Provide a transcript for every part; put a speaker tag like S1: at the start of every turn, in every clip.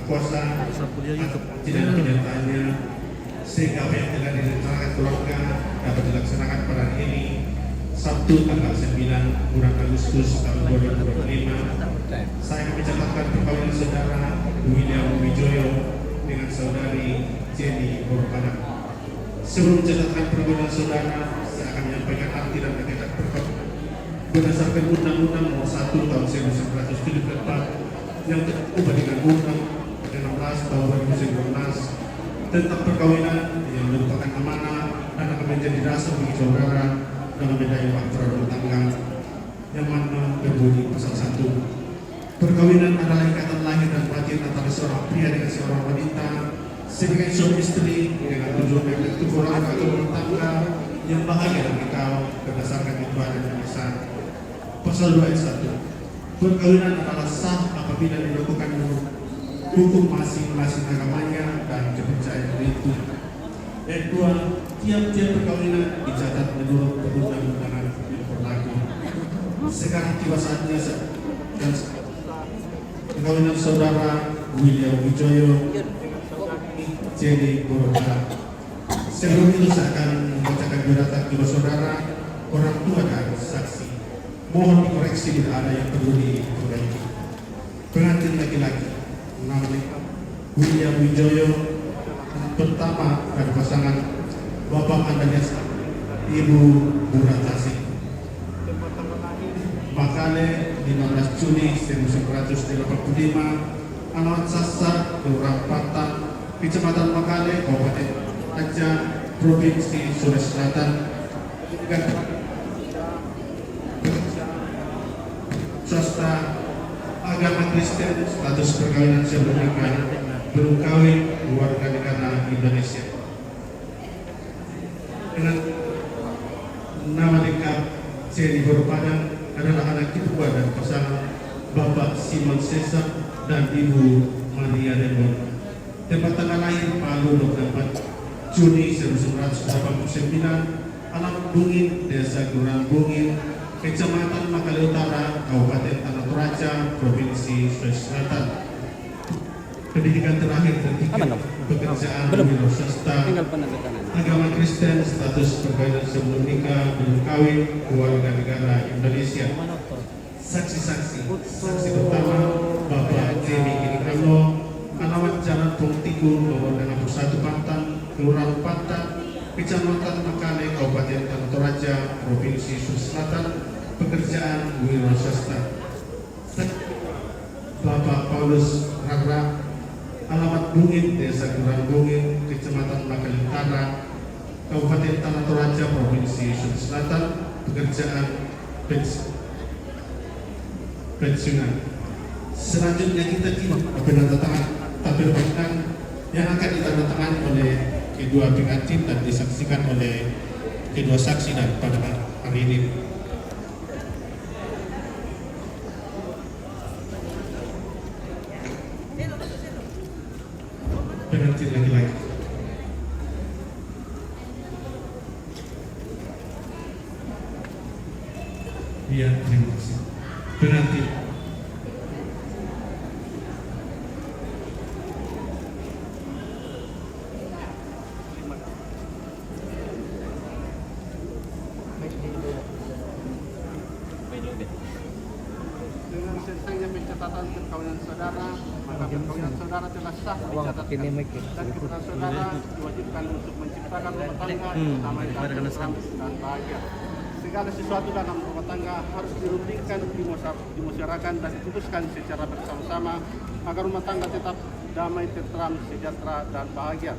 S1: kuasa tidak kenyataannya, sehingga apa yang telah direncanakan keluarga dapat dilaksanakan pada hari ini Sabtu tanggal 9 bulan Agustus tahun 2025. Saya mencatatkan perkawinan saudara William Wijoyo dengan saudari Jenny Borokana. Sebelum mencatatkan perkawinan saudara, saya akan menyampaikan arti dan hakikat perkawinan berdasarkan Undang-Undang Nomor 1 Tahun 1974 yang terubah dengan Undang 16 Tahun 2019 tentang perkawinan yang merupakan amanah dan akan menjadi dasar bagi saudara dalam bidang fakta rumah tangga, yang mana berbunyi pasal 1. Perkawinan adalah ikatan lahir dan batin antara seorang pria dengan seorang wanita sebagai suami istri dengan tujuan membentuk keluarga atau rumah tangga yang bahagia dan kekal berdasarkan ibadah dan ihsan. Pasal 2 ayat 1. Perkawinan adalah sah apabila dilakukan menurut hukum masing-masing agamanya dan kepercayaan itu. Ayat 2. Tiap-tiap perkawinan dicatat menurut perundang-undangan yang berlaku. Sekarang tiba saatnya dan perkawinan saudara William Wijoyo Jenny Borokana. Sebelum itu saya akan membacakan biodata kedua saudara, orang tua dan saksi. Mohon dikoreksi bila ada yang perlu diperbaiki. Pengantin laki-laki, nama lengkap William Wijoyo. Pertama dari pasangan Bapak Andreas Ibu Buratasi. Makale 15 Juni 1985. Alamat Sasar, Kelurahan Pantan, Kecamatan Makale, Kabupaten Aceh, Provinsi Sulawesi Selatan. Swasta, agama Kristen, status perkawinan sebelum nikah, belum kawin, warga negara Indonesia. Dengan nama lengkap Jenny Borokana adalah anak kedua dan pasangan Bapak Simon Cesar dan Ibu Maria Demon. Tempat tanggal lahir Palu 24 Juni 1989, alamat Bungin, Desa Kelurahan Bungin, Kecamatan Makale Utara, Kabupaten Tanah Toraja, Provinsi Sulawesi Selatan. Pendidikan terakhir tertiga, pekerjaan wira swasta, agama Kristen, status perkawinan sebelum nikah, belum kawin, warga negara Indonesia. Saksi-saksi. Saksi pertama Bapak Jenny Giningramno, alamat Jalan Pongtiku, nomor 61 Pantan, Kelurahan Pantan, Kecamatan Makale, Kabupaten Tanah Toraja, Provinsi Sulawesi Selatan. Pekerjaan wira swasta. Bapak Paulus Rara, alamat Bungin, Desa Kelurahan Bungin, Kecamatan Makale Utara, Kabupaten Tanah Toraja, Provinsi Sulawesi Selatan. Pekerjaan pensiunan. Selanjutnya kita penandatangan tabel pernikahan yang akan ditandatangani oleh kedua pengantin dan disaksikan oleh kedua saksi dan pada hari ini. Pengantin laki-laki. Iya, terima kasih. Pengantin.
S2: Dengan selesainya pencatatan perkawinan saudara, maka perkawinan saudara telah sah dicatatkan dan kita saudara diwajibkan untuk menciptakan rumah tangga damai dan bahagia. Segala sesuatu dalam rumah tangga harus dirundingkan, dimusyawarahkan dan diputuskan secara bersama-sama agar rumah tangga tetap damai, tentram, sejahtera dan bahagia.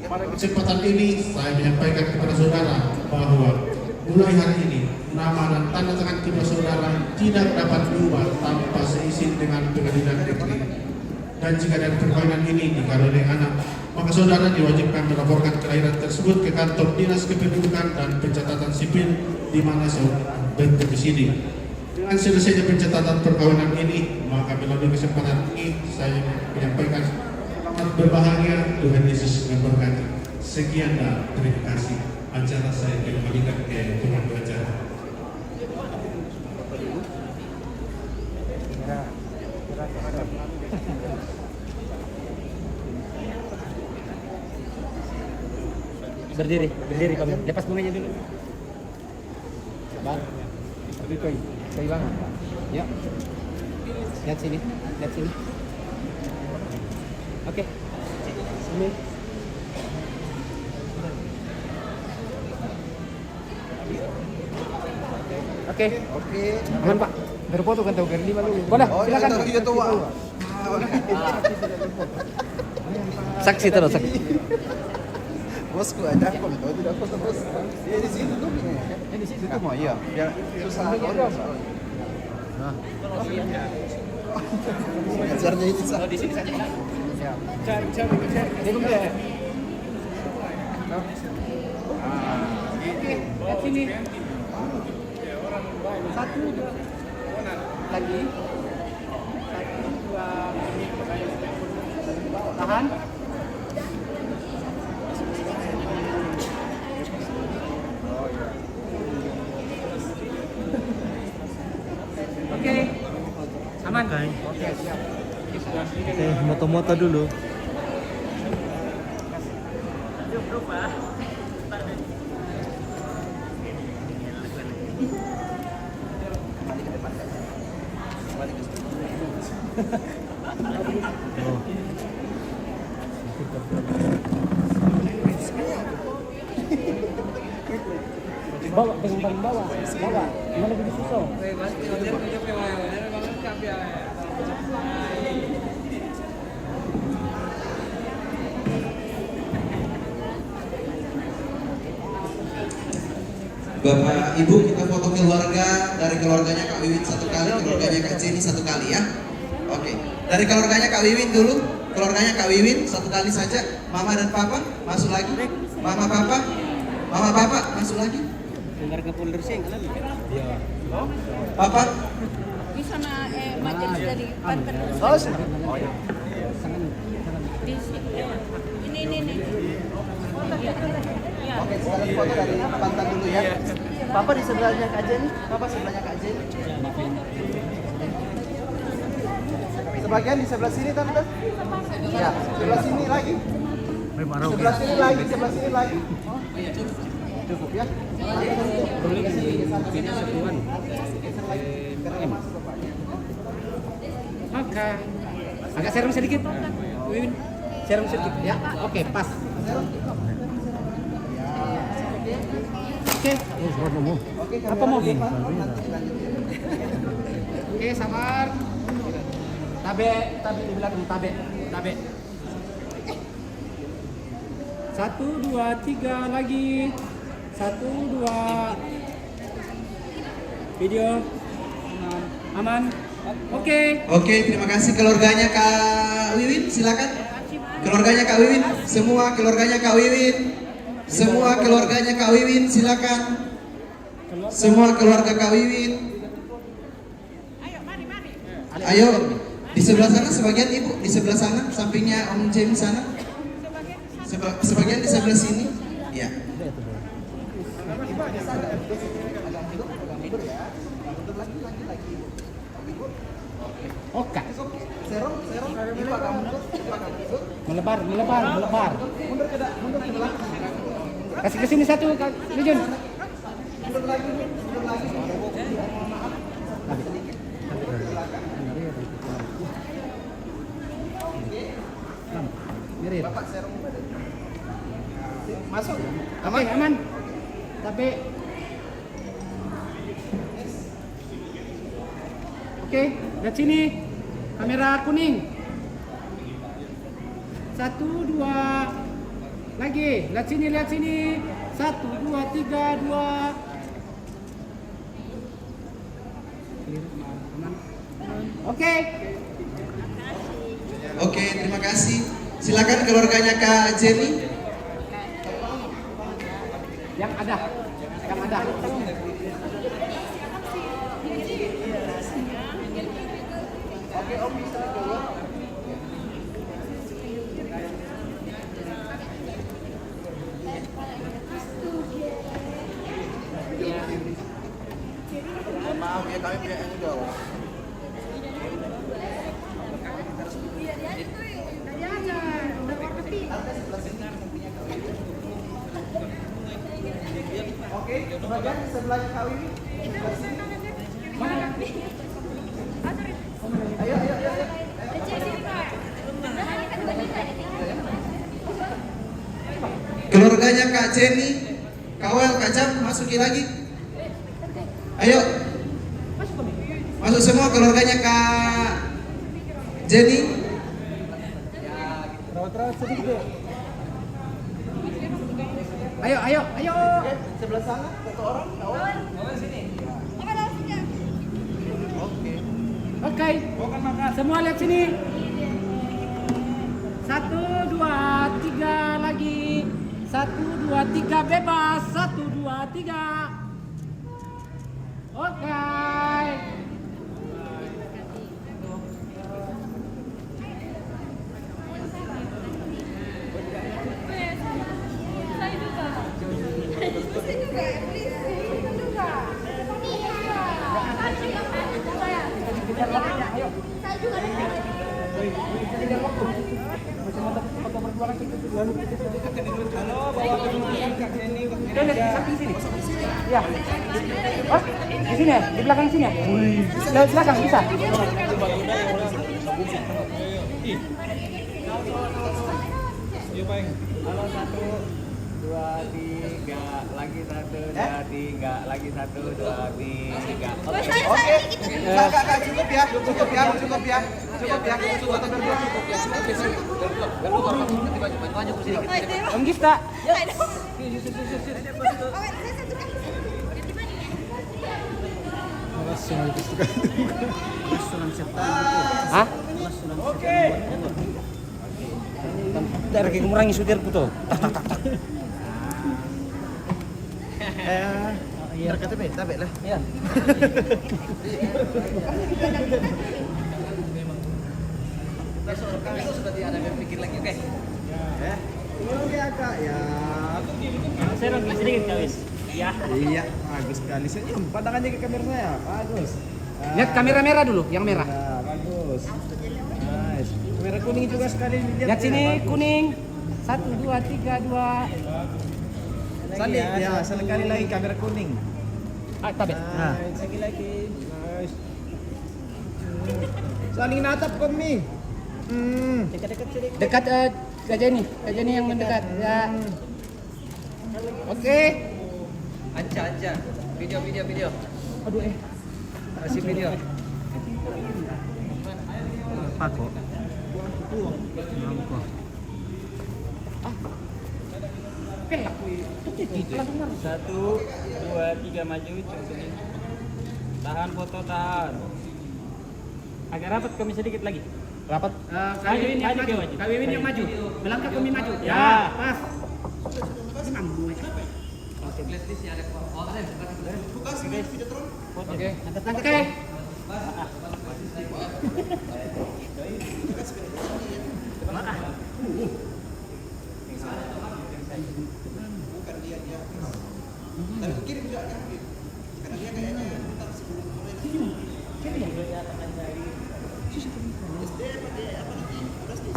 S1: Pada kesempatan ini saya menyampaikan kepada saudara bahwa mulai hari ini nama dan tanda tangan kedua saudara tidak dapat diubah tanpa seizin dengan pengadilan negeri. Dan jika dari perkawinan ini dikaruniai anak, maka saudara diwajibkan melaporkan kelahiran tersebut ke kantor dinas kependudukan dan pencatatan sipil di mana saudara berdomisili. Dengan selesainya pencatatan perkawinan ini, maka melalui kesempatan ini saya menyampaikan selamat berbahagia, Tuhan Yesus memberkati. Sekian dan terima kasih. Acara saya kembalikan ke pemandu acara.
S3: Berdiri kami. Lepas bunganya dulu. Sabar. Tapi koi banget. Ya. Lihat sini. Oke. Sini. Oke. Aman Pak. Berfoto kan tahu Gerli malu. Boleh, silakan. Saksi terus, saksi.
S4: Bosku ada apa? Kalau tidak foto bos. Ya di situ tuh ya. Di situ tuh mau iya. Biar susah orang. Nah. Ajarnya itu sah.
S3: Di sini saja.
S2: Cari.
S3: Ini dia. Oke, lihat sini. 1 2 lagi. 1 2 tahan. Oke. Aman. Oke, siap.
S5: Oke, moto-moto dulu. Oh.
S3: Bawa, pegang paling bawah. Bawa. Mana lebih susah?
S4: Bapak Ibu, kita foto keluarga. Dari keluarganya Kak Wiwin satu kali, keluarganya Kak Jenny satu kali ya. Oke, dari keluarganya Kak Wiwin dulu. Keluarganya Kak Wiwin satu kali saja. Mama dan Papa masuk lagi. Mama Papa masuk lagi.
S3: Keluarga folder sing kan? Iya.
S4: Papa.
S6: Bisa na majelis dari Pantai.
S4: Oh,
S6: Di sini. Ini. Ya.
S4: Oke, sekarang foto dari Pantan dulu ya. Papa di sebelahnya Kak Jenny. Papa sebelahnya Kak Jenny. Sebagian di sebelah sini tante. Ya, sebelah sini lagi. Sebelah sini lagi. Cukup ya.
S3: Maka agak serem sedikit. Wiwin. Serem sedikit ya. Oke, pas. Oke. Apa mau? Oke, sabar. Tabe di belakang tabe. 1 2 3 lagi. 1 2. Video. Aman. Oke.
S4: Oke, terima kasih keluarganya Kak Wiwin, silakan. Keluarganya Kak Wiwin, semua keluarganya Kak Wiwin. Semua keluarganya Kak Wiwin, silakan. Semua keluarga Kak Wiwin. Ayo, di sebelah sana sebagian Ibu, di sebelah sana, sampingnya Om James sana. Sebagian di sebelah sini. Ya.
S3: Oke.
S4: Serong,
S3: Melebar.
S4: mundur ke belakang.
S3: Kasih ke sini satu, Kak Lijun.
S4: Mundur lagi. Bapak serong. Masuk.
S3: Aman. Tapi Oke, lihat sini. Kamera kuning. 1 2 lagi. Lihat sini. 1 2 3 2. Oke.
S4: Oke, terima kasih. Silakan keluarganya Kak Jenny.
S3: Yang ada.
S4: Oke, Om bisa dulu. Maaf ya, kami punya yang jauh. Bagian sebelahnya Kak Wiwin. Ayo. Keluarganya Kak Jenny, Kawel, Kak Jam, masuki lagi. Ayo. Masuk semua keluarganya Kak Jenny.
S3: Rawat-rawat sedikit deh. Ayo.
S4: Sebelah sana, satu orang, Kawel.
S3: Oke. Semua lihat sini. 1, 2, 3 lagi. 1, 2, 3 bebas. 1, 2, 3. Oke. Ya. Oh, di sini ya? Di belakang sini ya? Lewat belakang bisa?
S7: Halo, 1, 2, 3, lagi 1, 2, 3, lagi 1, 2, 3. Oke.
S4: Kak, cukup ya. Foto berdua cukup ya.
S3: Om Gifta. Hah? Oke. Dari kayak mengurangi sutirku tuh. Tak.
S4: Berkata tabek lah.
S3: Iya.
S7: Besok sudah tidak ada berpikir lagi, oke?
S4: Oke Kak ya.
S3: Saya sedikit kawis. Ya.
S4: Iya, bagus sekali. Senyum, pandangannya ke kamera saya. Bagus.
S3: Lihat kamera merah dulu, yang merah.
S4: Nah, bagus. Nice. Kamera kuning juga sekali.
S3: Lihat sini kuning. 1, 2, 3, 2.
S4: Sandi, ya, sekali lagi kamera kuning.
S3: Tabet.
S4: Nah, sekali lagi. Nice. Saling natap kami.
S3: Dekat Kak Jenny yang mendekat. Ya. Oke.
S7: Anca. Video.
S3: Aduh
S7: Kasih video.
S5: Apa kok?
S3: Pelak.
S7: 1, 2, 3 maju, cukup. Tahan foto, tahan.
S3: Agak rapat kami sedikit lagi.
S4: Rapat.
S3: Kak Wiwin yang maju. Kak Wiwin yang maju. Melangkah kami maju. Ya, pas. Oke. Oke.
S4: Tapi kirim juga kan? Karena dia kayaknya ntar sebelum mulai SD apa nanti? Udah sih.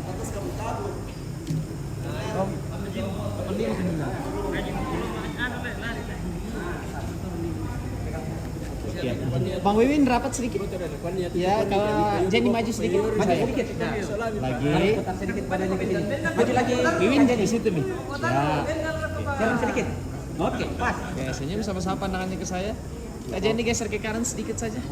S4: Atas kamu tahu.
S3: Bang Wiwin rapat sedikit. Ya, kalau Jenny maju sedikit. Maju sedikit.
S5: Lagi.
S3: Putar sedikit badannya ke sini. Maju lagi. Wiwin jadi situ nih. Ya. Jalan sedikit. Oke, pas.
S7: Oke, senyum sama-sama pandangannya ke saya. Kak Jenny geser ke kanan sedikit saja.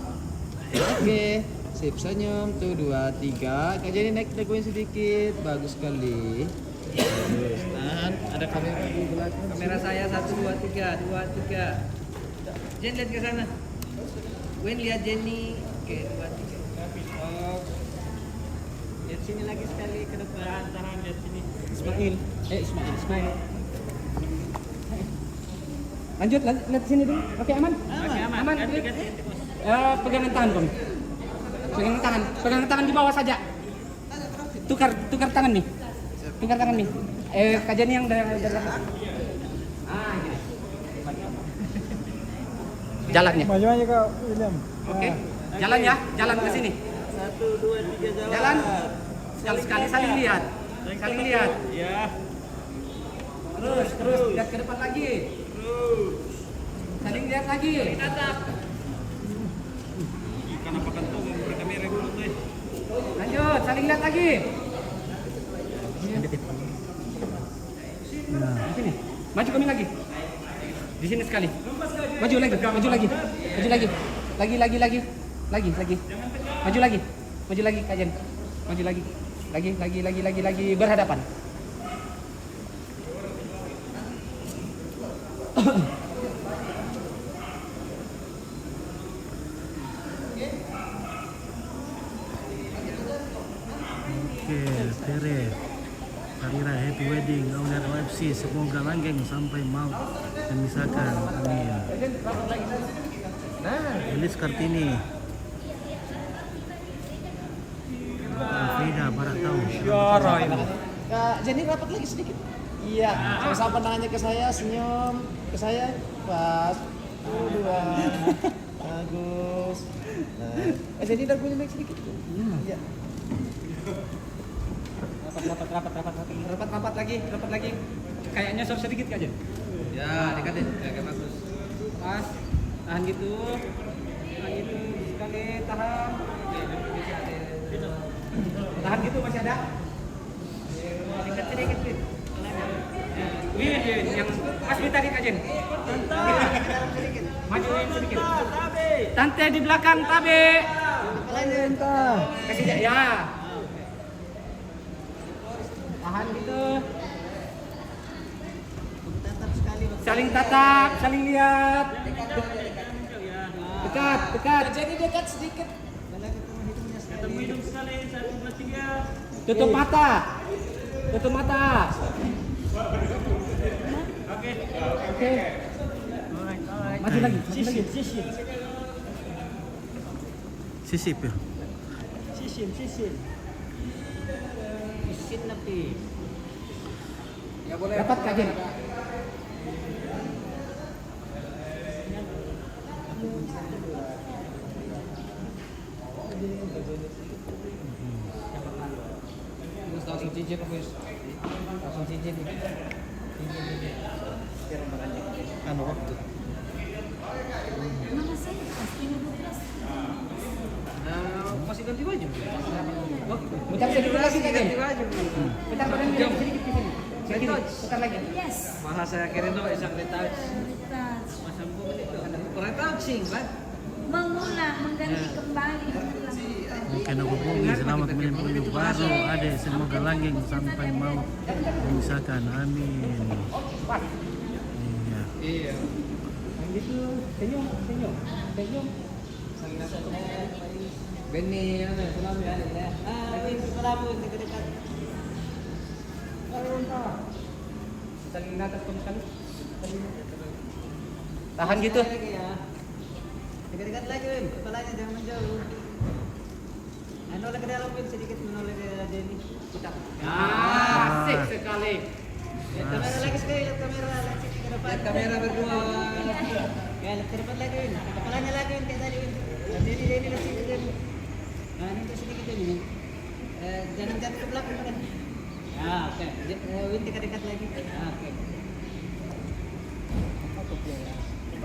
S7: Oke, sip, senyum. Tuh, 2, 3. Kak Jenny naik teguhin sedikit. Bagus sekali. Bagus. Tahan, ada kamera di belakang. Kamera saya 1, 2, 3. 2, 3. Jen, lihat ke sana. Win, lihat Jenny. Oke, 2, 3. Lihat sini lagi sekali ke depan. Tahan, lihat sini.
S3: Ismail. Ismail. Lanjut, lihat sini dulu. Oke, aman? Aman. Pegangan tangan kamu. Pegangan tangan di bawah saja. Tukar tangan nih. Kajian yang dari atas. Gini. Jalannya.
S5: Maju aja Kak William.
S3: Oke. Jalan ya, jalan ke sini.
S7: 1, 2, 3, jalan.
S3: Jalan. Sekali saling lihat.
S7: Ya.
S3: Terus lihat ke depan lagi. Saling lihat lagi. Lanjut, saling lihat lagi. Di sini. Maju kami lagi. Di sini sekali. Maju lagi. Maju lagi. Lagi. Maju lagi, Kak Jen. Maju lagi. Lagi. Berhadapan.
S5: Oke, Tere. Harira happy wedding owner OFC, semoga langgeng sampai maut memisahkan, amin. Elis Kartini, Alfrida Barat tahu.
S7: Kak Jenny rapat lagi sedikit. Iya, sama pandangannya ke saya, senyum ke saya, pas. Dua, bagus. Nah, Jenny dagunya naik sedikit. Iya.
S3: Rapat lagi. Kayak nyosor sedikit Kak Jen.
S7: Ya, dekatin, kayak bagus.
S3: Pas. Tahan gitu. Sekali tahan. Tahan gitu masih ada. Sedikit. Wih, yang pas tadi Kak Jen. Majuin sedikit. Tante di belakang Tabe. Kasih ya. Tahan gitu. Saling tatap, saling lihat. Dekat.
S7: Jadi dekat sedikit.
S3: Tutup mata. Oke. Maju lagi.
S5: Sisip ya.
S3: Ya boleh. Dapat Kak Jen. Langsung cincin Gus.
S7: Anu waktu.
S6: Nama saya pasti 12.
S3: Masih ganti baju. Bentar sedikit lagi Kak Jen. Bentar badan sedikit di sini. Bentar lagi.
S6: Yes.
S7: Mahal saya kirim tuh isang retouch.
S6: Retouch.
S7: Masam po dito. Retouching, kan?
S6: Mengulang, mengganti kembali.
S5: Oke, Nagubungi, selamat menempuh baru adek, semoga langgeng sampai maut memisahkan, amin. Iya.
S7: Iya.
S3: Gitu. Senyum.
S7: Benny, ano, salamat ya. Lagi salamat dekat-dekat.
S3: Saling natas kamu sekali. Tahan gitu.
S7: Dekat-dekat lagi, Win. Kepalanya jangan menjauh. Menoleh ke dalam, Win, sedikit menoleh ke Jenny. Putar.
S3: Asik sekali.
S7: Lihat kamera lagi sekali, lihat kamera lagi ke depan. Lihat kamera berdua. Ya, lihat ke depan lagi, Win. Kepalanya lagi, Win, kayak tadi, Win. Jenny lihat sini, Jenny. Nah, ini sedikit ini. Jangan jatuh ke belakang, kan? Ya, oke. Win dekat-dekat lagi. Oke.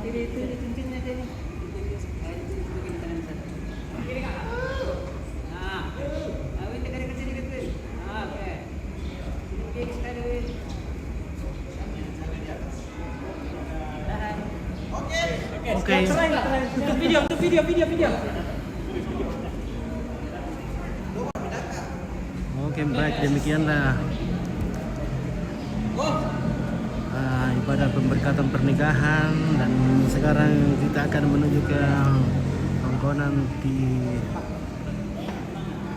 S7: Itu cincinnya Jenny. Begini tangan sana. Nah, Win dekat-dekat sini, Win. Oke. Sedikit sekali, Win.
S5: Oke.
S3: Untuk video.
S5: Oke, baik, demikianlah ibadah pemberkatan pernikahan, dan sekarang kita akan menuju ke tongkonan di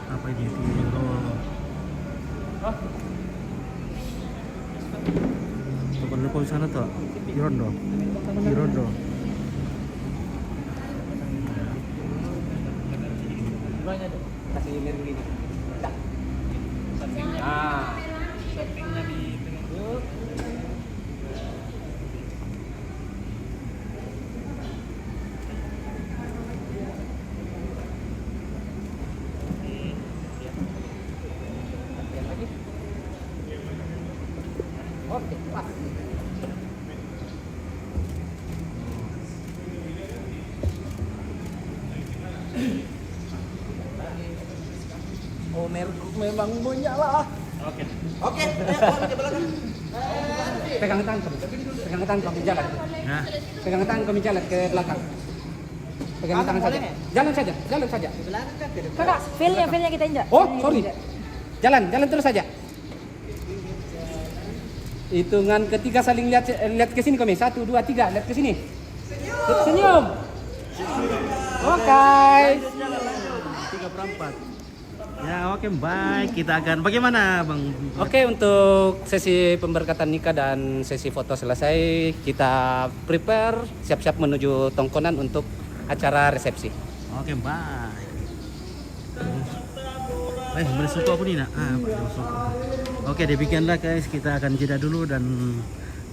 S5: apa ini, di tongkon sana tuh, di Rondo.
S3: Kasih ini begini. Sampingnya di tengah. Oke, pas.
S7: Ownerku memang menyala.
S4: Oke, ayo keluar ke belakang.
S3: Pegang tangan kami. Pegang tangan kami jalan.
S5: Nah,
S3: Pegang tangan kami jalan ke belakang. Pegang tangan saja. Jalan saja, jalan saja.
S6: Kakak, feel-nya kita injak.
S3: Oh, sorry. Jalan terus saja. Hitungan ketiga saling lihat ke sini kami. 1, 2, 3, lihat ke sini. Senyum. Oke.
S5: 3/4. Ya, oke, baik. Kita akan bagaimana, Bang?
S3: Oke, untuk sesi pemberkatan nikah dan sesi foto selesai, kita prepare siap-siap menuju tongkonan untuk acara resepsi.
S5: Oke, baik. Beri suku apa nih, nak? Beri suku. Oke, demikianlah guys, kita akan jeda dulu dan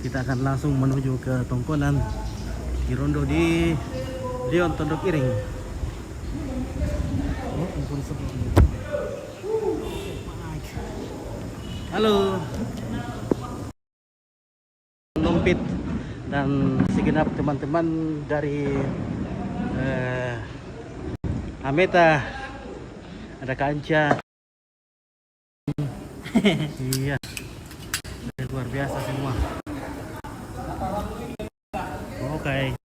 S5: kita akan langsung menuju ke tongkonan di Rondo di Dion Tondok Iring. Oh, ampun sebelumnya. Halo. Numpit dan segenap teman-teman dari Ameta, ada Kanca. Iya, luar biasa semua. Oke.